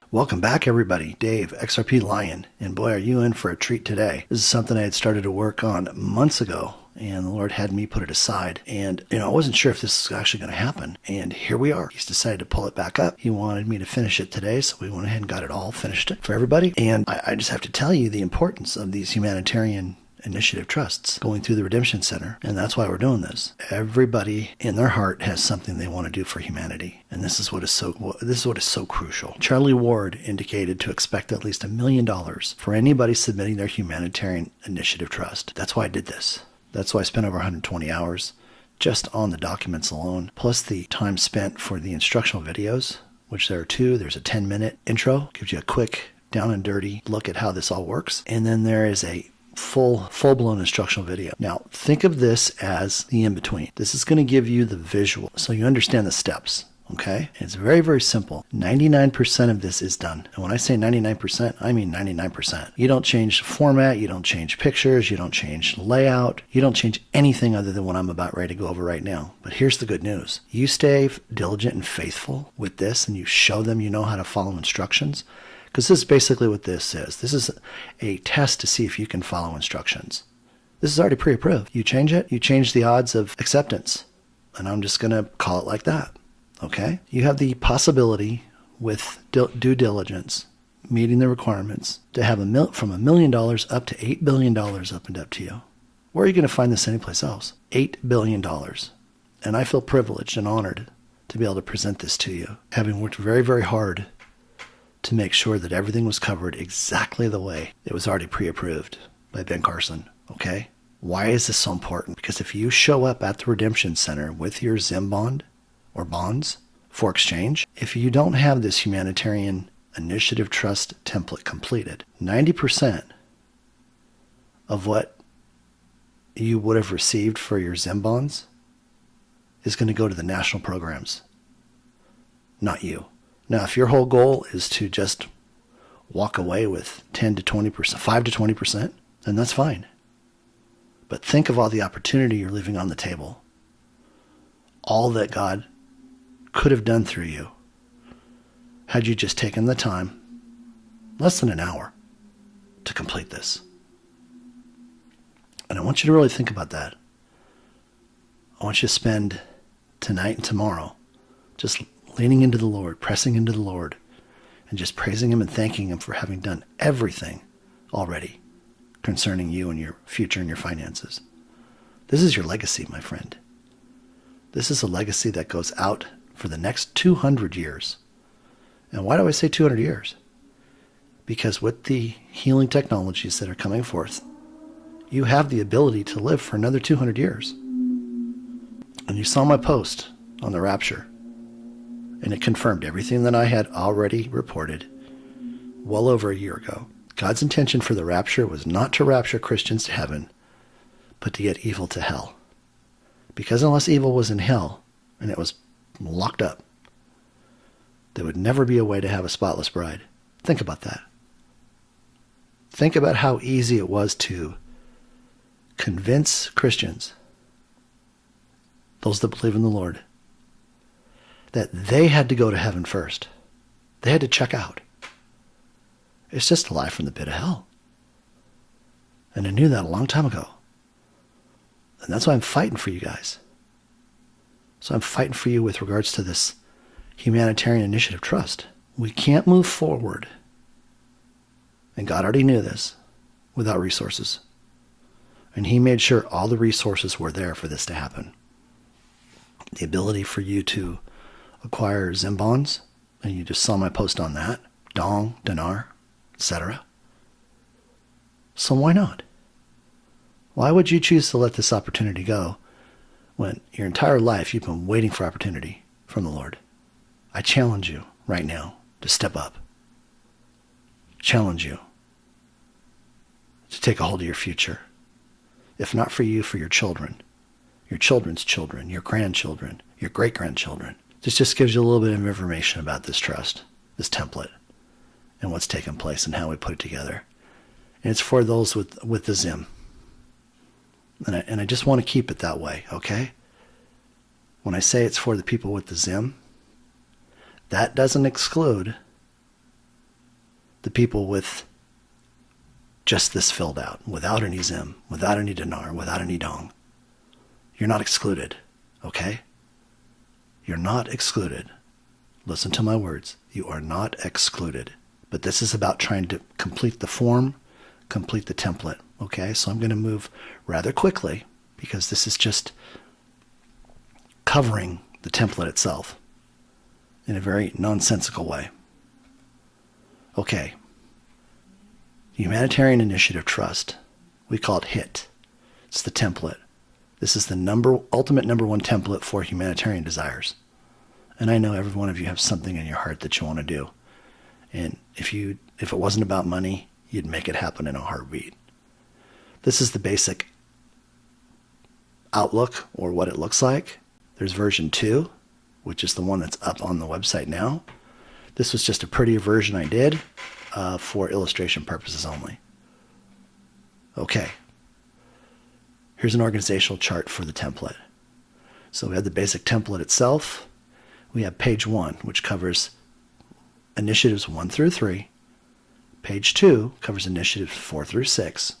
Welcome back, everybody. Dave, XRPLion, and boy, are you in for a treat today. This is something I had started to work on months ago, and the Lord had me put it aside. And, I wasn't sure if this was actually going to happen. And here we are. He's decided to pull it back up. He wanted me to finish it today, so we went ahead and got it all finished for everybody. And I just have to tell you the importance of these humanitarian initiative trusts going through the Redemption Center, and that's why we're doing this. Everybody in their heart has something they want to do for humanity, and this is what is so crucial. Charlie Ward indicated to expect at least $1 million for anybody submitting their humanitarian initiative trust. That's why I did this. That's why I spent over 120 hours just on the documents alone, plus the time spent for the instructional videos, which there are two. There's a 10-minute intro, gives you a quick down and dirty look at how this all works, and then there is a full-blown instructional video. Now, think of this as the in-between. This is going to give you the visual so you understand the steps, okay? And it's very, very simple. 99% of this is done. And when I say 99%, I mean 99%. You don't change the format, you don't change pictures, you don't change layout, you don't change anything other than what I'm about ready to go over right now. But here's the good news. You stay diligent and faithful with this, and you show them you know how to follow instructions. Because this is basically what this is. This is a test to see if you can follow instructions. This is already pre-approved. You change it, you change the odds of acceptance. And I'm just going to call it like that. Okay? You have the possibility with due diligence, meeting the requirements, to have from $1 million up to $8 billion opened up to you. Where are you going to find this anyplace else? $8 billion. And I feel privileged and honored to be able to present this to you, having worked very, very hard to make sure that everything was covered exactly the way it was already pre-approved by Ben Carson, okay? Why is this so important? Because if you show up at the Redemption Center with your Zim bond or bonds for exchange, if you don't have this humanitarian initiative trust template completed, 90% of what you would have received for your Zim bonds is going to go to the national programs, not you. Now, if your whole goal is to just walk away with 10 to 20%, 5 to 20%, then that's fine. But think of all the opportunity you're leaving on the table. All that God could have done through you had you just taken the time, less than an hour, to complete this. And I want you to really think about that. I want you to spend tonight and tomorrow just leaning into the Lord, pressing into the Lord, and just praising Him and thanking Him for having done everything already concerning you and your future and your finances. This is your legacy, my friend. This is a legacy that goes out for the next 200 years. And why do I say 200 years? Because with the healing technologies that are coming forth, you have the ability to live for another 200 years. And you saw my post on the rapture. And it confirmed everything that I had already reported well over a year ago. God's intention for the rapture was not to rapture Christians to heaven, but to get evil to hell. Because unless evil was in hell and it was locked up, there would never be a way to have a spotless bride. Think about that. Think about how easy it was to convince Christians, those that believe in the Lord, that they had to go to heaven first. They had to check out. It's just a lie from the pit of hell. And I knew that a long time ago. And that's why I'm fighting for you guys. So I'm fighting for you with regards to this humanitarian initiative trust. We can't move forward, and God already knew this, without resources. And He made sure all the resources were there for this to happen. The ability for you to acquire Zim bonds, and you just saw my post on that, Dong, Dinar, etc. So why not? Why would you choose to let this opportunity go when your entire life you've been waiting for opportunity from the Lord? I challenge you right now to step up. Challenge you to take a hold of your future. If not for you, for your children, your children's children, your grandchildren, your great-grandchildren. This just gives you a little bit of information about this trust, this template, and what's taken place and how we put it together. And it's for those with the Zim. And I just want to keep it that way, okay? When I say it's for the people with the Zim, that doesn't exclude the people with just this filled out, without any Zim, without any dinar, without any dong. You're not excluded, okay? You're not excluded. Listen to my words. You are not excluded. But this is about trying to complete the form, complete the template, okay? So I'm going to move rather quickly because this is just covering the template itself in a very nonsensical way. Okay. Humanitarian Initiative Trust. We call it HIT. It's the template. This is the ultimate number one template for humanitarian desires. And I know every one of you have something in your heart that you want to do. And if it wasn't about money, you'd make it happen in a heartbeat. This is the basic outlook, or what it looks like. There's version 2, which is the one that's up on the website now. This was just a prettier version I did for illustration purposes only. Okay. Here's an organizational chart for the template. So we have the basic template itself. We have page 1, which covers initiatives 1 through 3. Page 2 covers initiatives 4 through 6.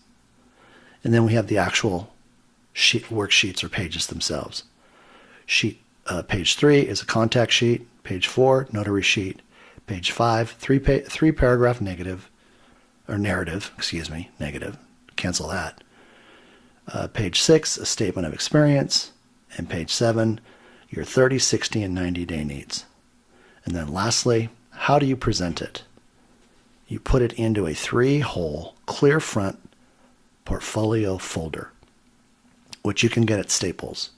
And then we have the actual worksheets or pages themselves. Page 3 is a contact sheet. Page 4, notary sheet. Page 5, three paragraph narrative. Cancel that. Page 6, a statement of experience. And page 7, your 30, 60, and 90-day needs. And then lastly, how do you present it? You put it into a 3-hole clear front portfolio folder, which you can get at Staples.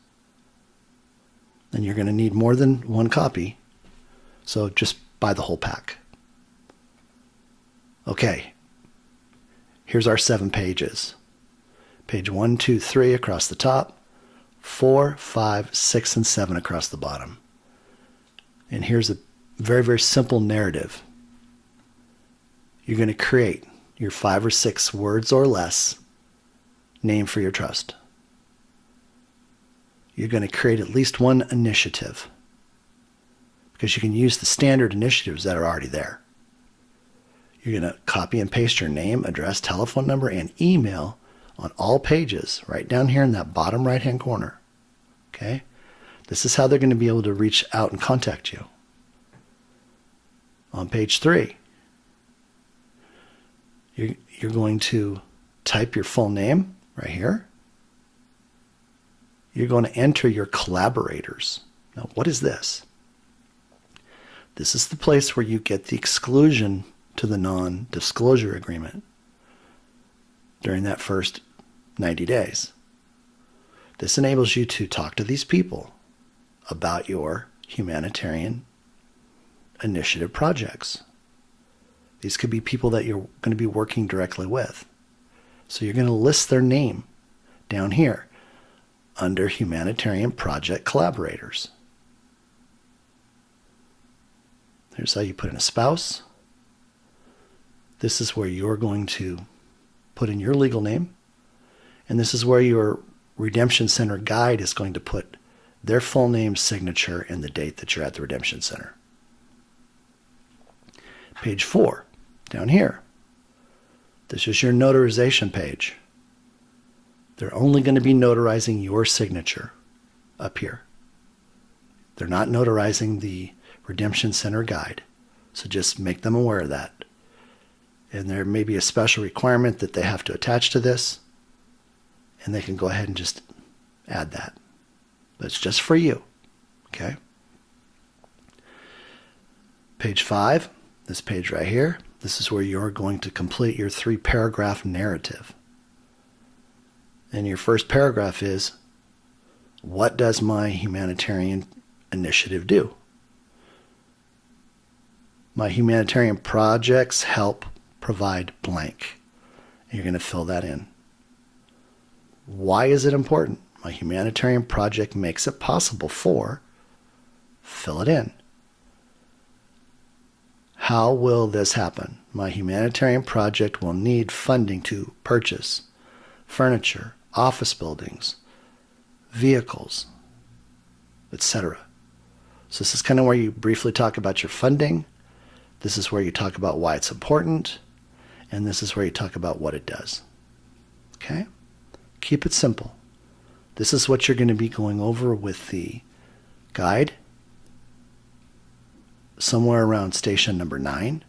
And you're going to need more than one copy, so just buy the whole pack. Okay, here's our 7 pages. Page 1, 2, 3 across the top, 4, 5, 6, and 7 across the bottom. And here's a very, very simple narrative. You're going to create your 5 or 6 words or less name for your trust. You're going to create at least one initiative, because you can use the standard initiatives that are already there. You're going to copy and paste your name, address, telephone number, and email on all pages right down here in that bottom right-hand corner. Okay? This is how they're going to be able to reach out and contact you. On page 3, you're going to type your full name right here. You're going to enter your collaborators. Now, what is this? This is the place where you get the exclusion to the non-disclosure agreement during that first 90 days. This enables you to talk to these people about your humanitarian initiative projects. These could be people that you're going to be working directly with. So you're going to list their name down here under Humanitarian Project Collaborators. Here's how you put in a spouse. This is where you're going to put in your legal name. And this is where your Redemption Center guide is going to put their full name, signature, and the date that you're at the Redemption Center. Page 4, down here. This is your notarization page. They're only going to be notarizing your signature up here. They're not notarizing the Redemption Center guide. So just make them aware of that. And there may be a special requirement that they have to attach to this, and they can go ahead and just add that. But it's just for you. Okay? Page 5, this page right here, this is where you're going to complete your 3-paragraph narrative. And your first paragraph is, what does my humanitarian initiative do? My humanitarian projects help provide blank. And you're going to fill that in. Why is it important? My humanitarian project makes it possible for, fill it in. How will this happen? My humanitarian project will need funding to purchase furniture, office buildings, vehicles, etc. So this is kind of where you briefly talk about your funding, This is where you talk about why it's important, and this is where you talk about what it does. Okay? Keep it simple. This is what you're going to be going over with the guide somewhere around station number 9,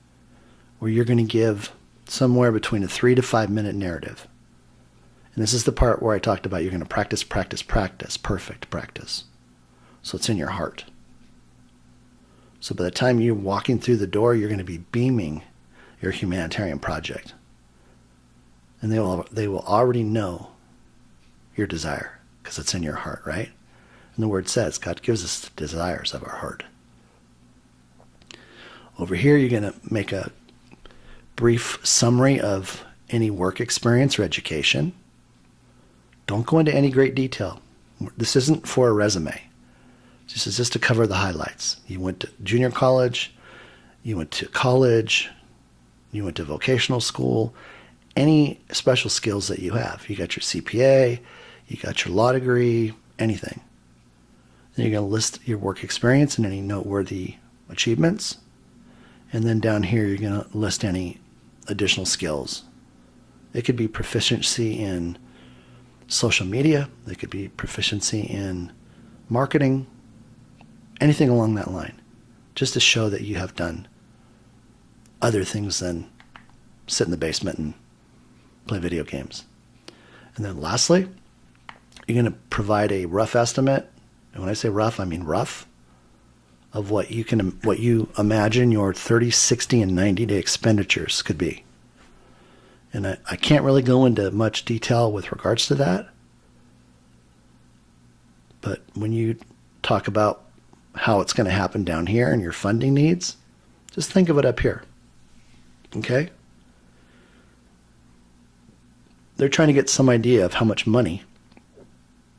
where you're going to give somewhere between a 3 to 5 minute narrative. And this is the part where I talked about you're going to practice, practice, practice, perfect practice. So it's in your heart. So by the time you're walking through the door, you're going to be beaming your humanitarian project. And they will already know your desire because it's in your heart, right? And the word says God gives us the desires of our heart. Over here, you're going to make a brief summary of any work experience or education. Don't go into any great detail. This isn't for a resume. This is just to cover the highlights. You went to junior college, you went to college, you went to vocational school, any special skills that you have. You got your CPA, you got your law degree, anything. Then you're going to list your work experience and any noteworthy achievements. And then down here, you're going to list any additional skills. It could be proficiency in social media. It could be proficiency in marketing, anything along that line, just to show that you have done other things than sit in the basement and play video games. And then lastly, you're going to provide a rough estimate. And when I say rough, I mean rough, of what you imagine your 30, 60, and 90-day expenditures could be. And I can't really go into much detail with regards to that. But when you talk about how it's going to happen down here and your funding needs, just think of it up here. Okay? They're trying to get some idea of how much money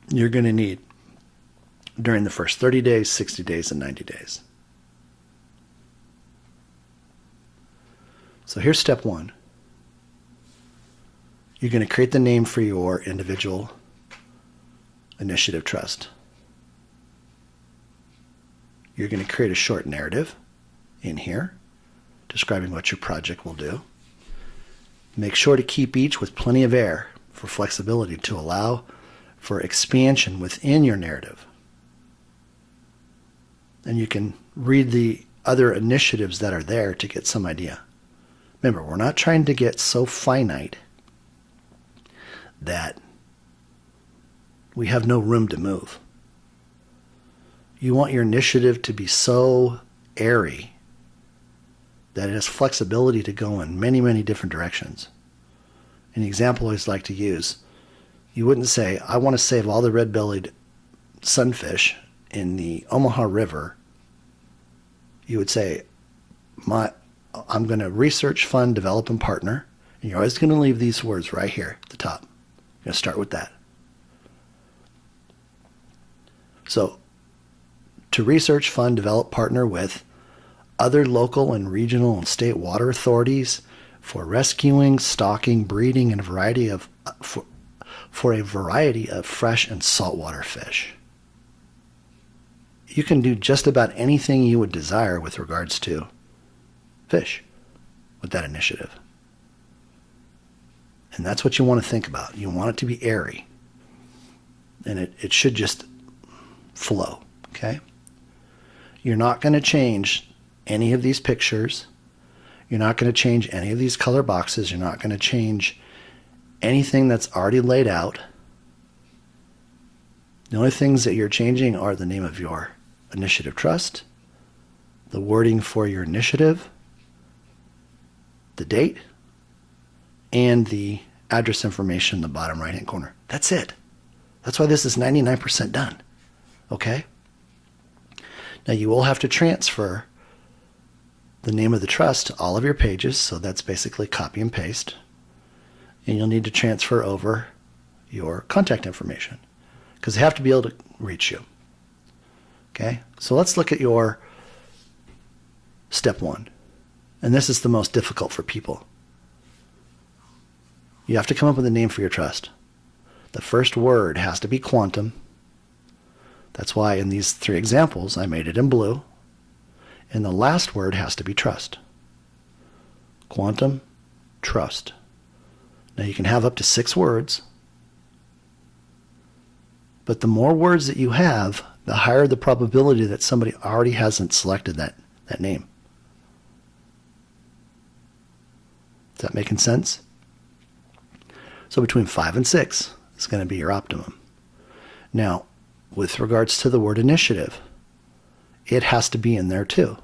you're going to need during the first 30 days, 60 days, and 90 days. So here's step 1. You're going to create the name for your individual initiative trust. You're going to create a short narrative in here describing what your project will do. Make sure to keep each with plenty of air for flexibility to allow for expansion within your narrative. And you can read the other initiatives that are there to get some idea. Remember, we're not trying to get so finite that we have no room to move. You want your initiative to be so airy that it has flexibility to go in many, many different directions. An example I always like to use, you wouldn't say, I want to save all the red-bellied sunfish in the Omaha River. You would say, I'm going to research, fund, develop, and partner. And you're always going to leave these words right here at the top. You're going to start with that. So, to research, fund, develop, partner with other local and regional and state water authorities for rescuing, stocking, breeding, and a variety of for a variety of fresh and saltwater fish. You can do just about anything you would desire with regards to fish with that initiative. And that's what you want to think about. You want it to be airy. And it should just flow, okay? You're not going to change any of these pictures. You're not going to change any of these color boxes. You're not going to change anything that's already laid out. The only things that you're changing are the name of your initiative trust, the wording for your initiative, the date, and the address information in the bottom right-hand corner. That's it. That's why this is 99% done. Okay? Now you will have to transfer the name of the trust to all of your pages, so that's basically copy and paste. And you'll need to transfer over your contact information because they have to be able to reach you. Okay? So let's look at your step 1. And this is the most difficult for people. You have to come up with a name for your trust. The first word has to be quantum. That's why in these 3 examples, I made it in blue. And the last word has to be trust. quantum, trust. Now you can have up to 6 words, but the more words that you have, the higher the probability that somebody already hasn't selected that name. Is that making sense? So between 5 and 6 is going to be your optimum. Now, with regards to the word initiative, it has to be in there too.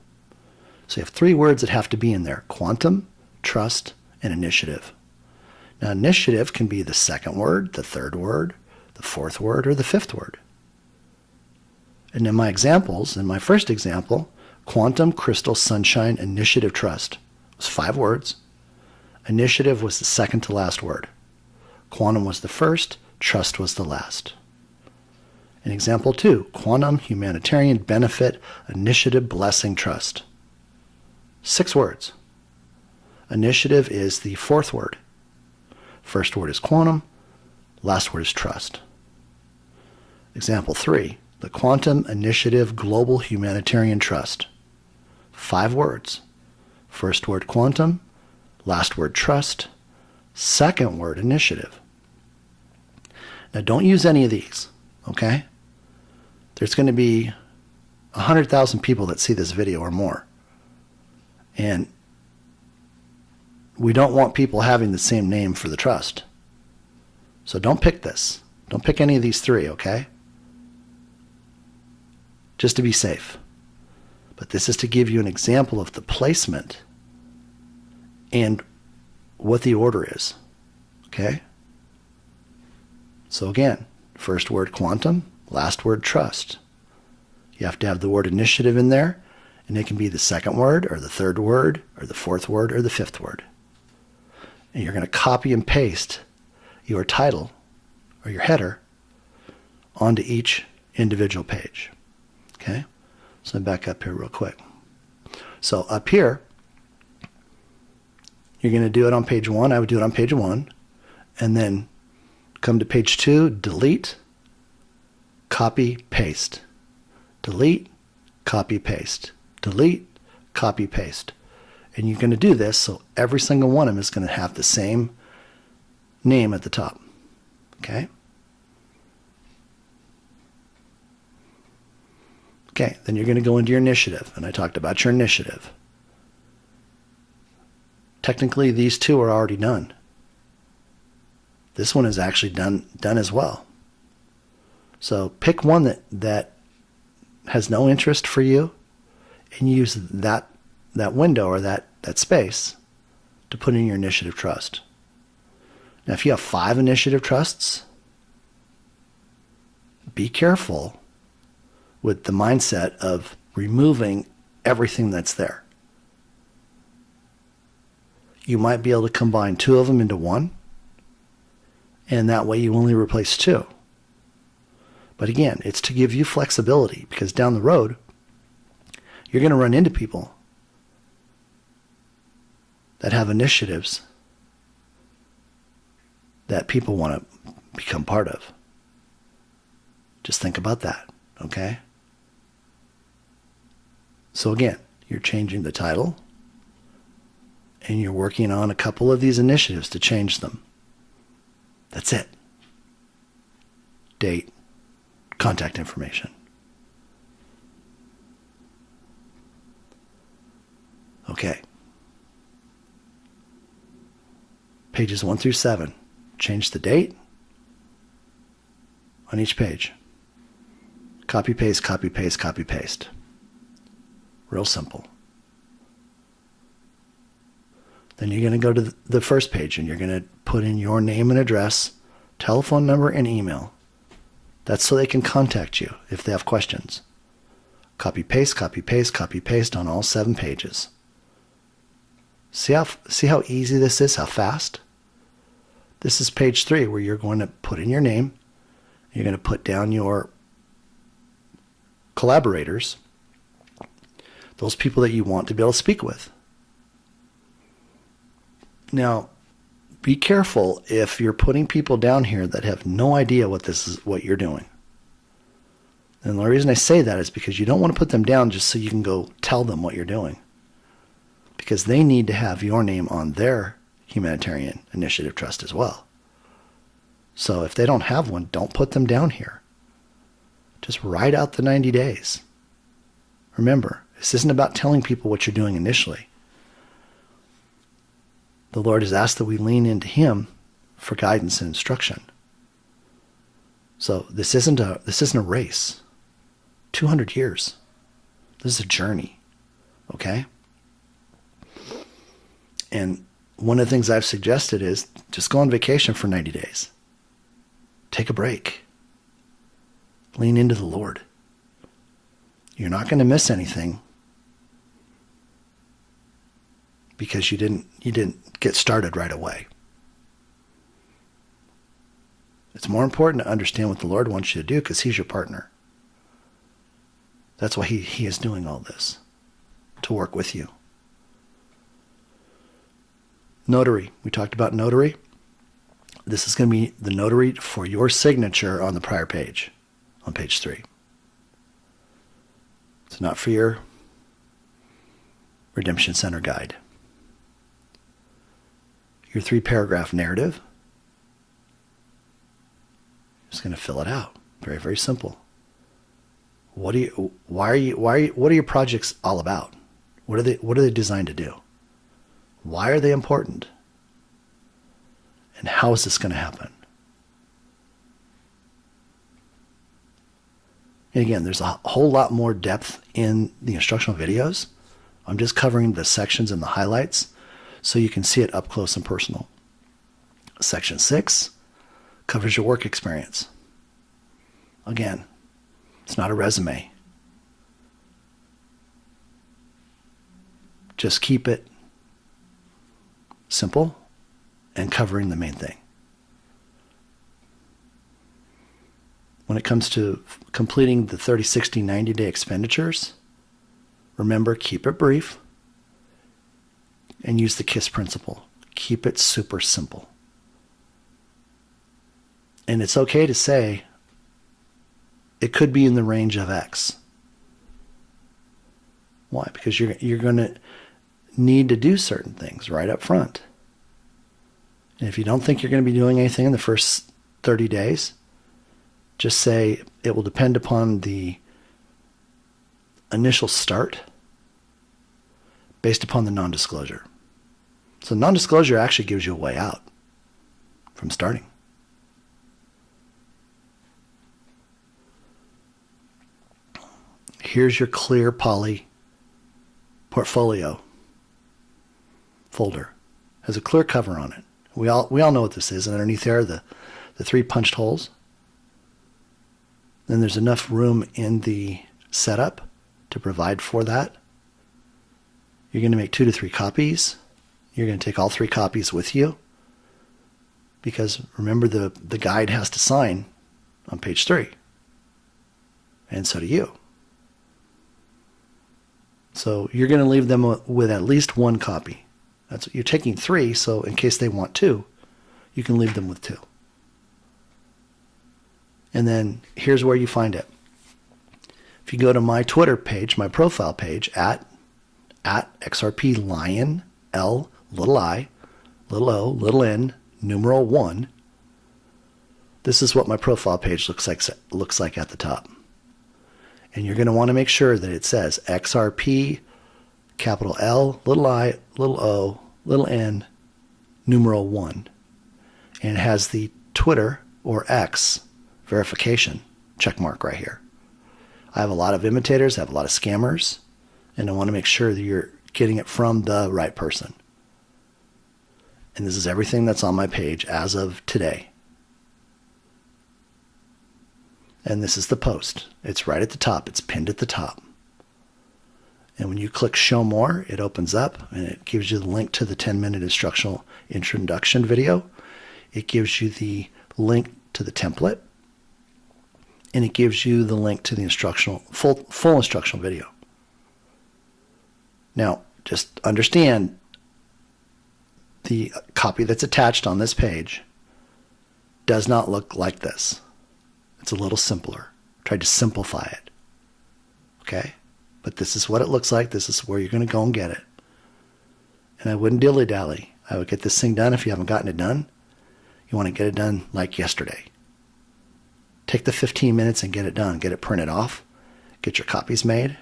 So you have 3 words that have to be in there: quantum, trust, and initiative. Now, initiative can be the 2nd word, the 3rd word, the 4th word, or the 5th word. And in my examples, in my first example, quantum, crystal, sunshine, initiative, trust was 5 words. Initiative was the 2nd to last word. Quantum was the 1st, trust was the last. In example 2, quantum, humanitarian, benefit, initiative, blessing, trust. 6 words. Initiative is the 4th word. First word is quantum, last word is trust. Example 3, the Quantum Initiative Global Humanitarian Trust. 5 words. First word quantum, last word trust, 2nd word initiative. Now don't use any of these, okay? There's going to be 100,000 people that see this video or more. And we don't want people having the same name for the trust. So don't pick this. Don't pick any of these 3, okay? Just to be safe. But this is to give you an example of the placement and what the order is, okay? So again, first word quantum, last word trust. You have to have the word initiative in there, and it can be the 2nd word or the 3rd word or the 4th word or the 5th word. And you're going to copy and paste your title or your header onto each individual page. Okay? So I'm back up here real quick. So up here, you're going to do it on page 1. I would do it on page 1. And then come to page 2, delete, copy, paste. Delete, copy, paste. Delete, copy, paste. And you're going to do this so every single one of them is going to have the same name at the top. Okay? Okay, then you're going to go into your initiative. And I talked about your initiative. Technically, these 2 are already done. This one is actually done as well. So pick one that has no interest for you and use that window or that space to put in your initiative trust. Now, if you have 5 initiative trusts, be careful with the mindset of removing everything that's there. You might be able to combine 2 of them into 1, and that way you only replace 2. But again, it's to give you flexibility, because down the road, you're going to run into people that have initiatives that people want to become part of. Just think about that, okay? So again, you're changing the title, and you're working on a couple of these initiatives to change them. That's it. Date, contact information. Okay. Pages 1 through 7. Change the date on each page. Copy, paste, copy, paste, copy, paste. Real simple. Then you're going to go to the first page and you're going to put in your name and address, telephone number, and email. That's so they can contact you if they have questions. Copy, paste, copy, paste, copy, paste on all 7 pages. See how easy this is, how fast? This is page 3 where you're going to put in your name. You're going to put down your collaborators, those people that you want to be able to speak with. Now, be careful if you're putting people down here that have no idea what you're doing. And the reason I say that is because you don't want to put them down just so you can go tell them what you're doing. because they need to have your name on their humanitarian initiative trust as well. So if they don't have one, don't put them down here. Just write out the 90 days. Remember, this isn't about telling people what you're doing initially. The Lord has asked that we lean into Him for guidance and instruction. So this isn't a race. 200 years. This is a journey. Okay? And one of the things I've suggested is just go on vacation for 90 days. Take a break. Lean into the Lord. You're not going to miss anything because you didn't get started right away. It's more important to understand what the Lord wants you to do because He's your partner. That's why He is doing all this, to work with you. Notary. We talked about notary. This is going to be the notary for your signature on the prior page, on page 3. It's not for your Redemption Center guide. Your 3-paragraph narrative. Just going to fill it out. Very, very simple. What are your projects all about? What are they designed to do? Why are they important? And how is this going to happen? And again, there's a whole lot more depth in the instructional videos. I'm just covering the sections and the highlights so you can see it up close and personal. Section 6 covers your work experience. Again, it's not a resume. Just keep it simple and covering the main thing. When it comes to completing the 30, 60, 90-day expenditures, remember, keep it brief and use the KISS principle. Keep it super simple. And it's okay to say it could be in the range of X. Why? Because you're going to need to do certain things right up front. And if you don't think you're going to be doing anything in the first 30 days, just say it will depend upon the initial start based upon the non-disclosure. So non-disclosure actually gives you a way out from starting. Here's your clear poly portfolio folder. Has a clear cover on it. We all know what this is, and underneath there are the 3 punched holes. Then there's enough room in the setup to provide for that. You're going to make 2 to 3 copies. You're going to take all 3 copies with you because remember the guide has to sign on page 3, and so do you. So you're going to leave them with at least 1 copy. You're taking 3, so in case they want 2, you can leave them with 2. And then here's where you find it. If you go to my Twitter page, my profile page, at XRPLion, L, little I, little O, little N, numeral 1, this is what my profile page looks like at the top. And you're going to want to make sure that it says XRP, capital L, little I, little O, little N, numeral 1. And it has the Twitter or X verification check mark right here. I have a lot of imitators, I have a lot of scammers, and I want to make sure that you're getting it from the right person. And this is everything that's on my page as of today. And this is the post. It's right at the top. It's pinned at the top. And when you click show more, it opens up and it gives you the link to the 10-minute instructional introduction video. It gives you the link to the template. And it gives you the link to the instructional full instructional video. Now, just understand the copy that's attached on this page does not look like this. It's a little simpler. Tried to simplify it. Okay? But this is what it looks like. This is where you're going to go and get it. and I wouldn't dilly-dally. I would get this thing done. If you haven't gotten it done, you want to get it done like yesterday. Take the 15 minutes and get it done. Get it printed off. Get your copies made.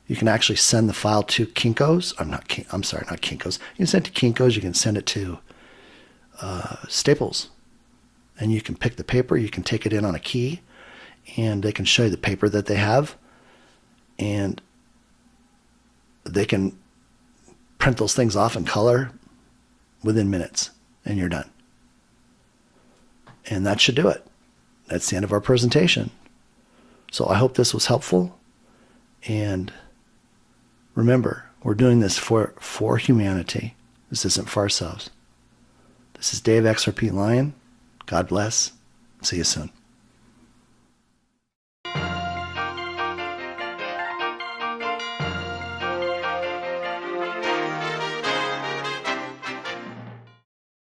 You can actually send the file to Kinko's. I'm sorry, not Kinko's. You can send it to Kinko's. You can send it to Staples. And you can pick the paper. You can take it in on a key. And they can show you the paper that they have. And they can print those things off in color within minutes. And you're done. And that should do it. That's the end of our presentation. So I hope this was helpful. And remember, we're doing this for humanity. This isn't for ourselves. This is Dave XRPLion. God bless. See you soon.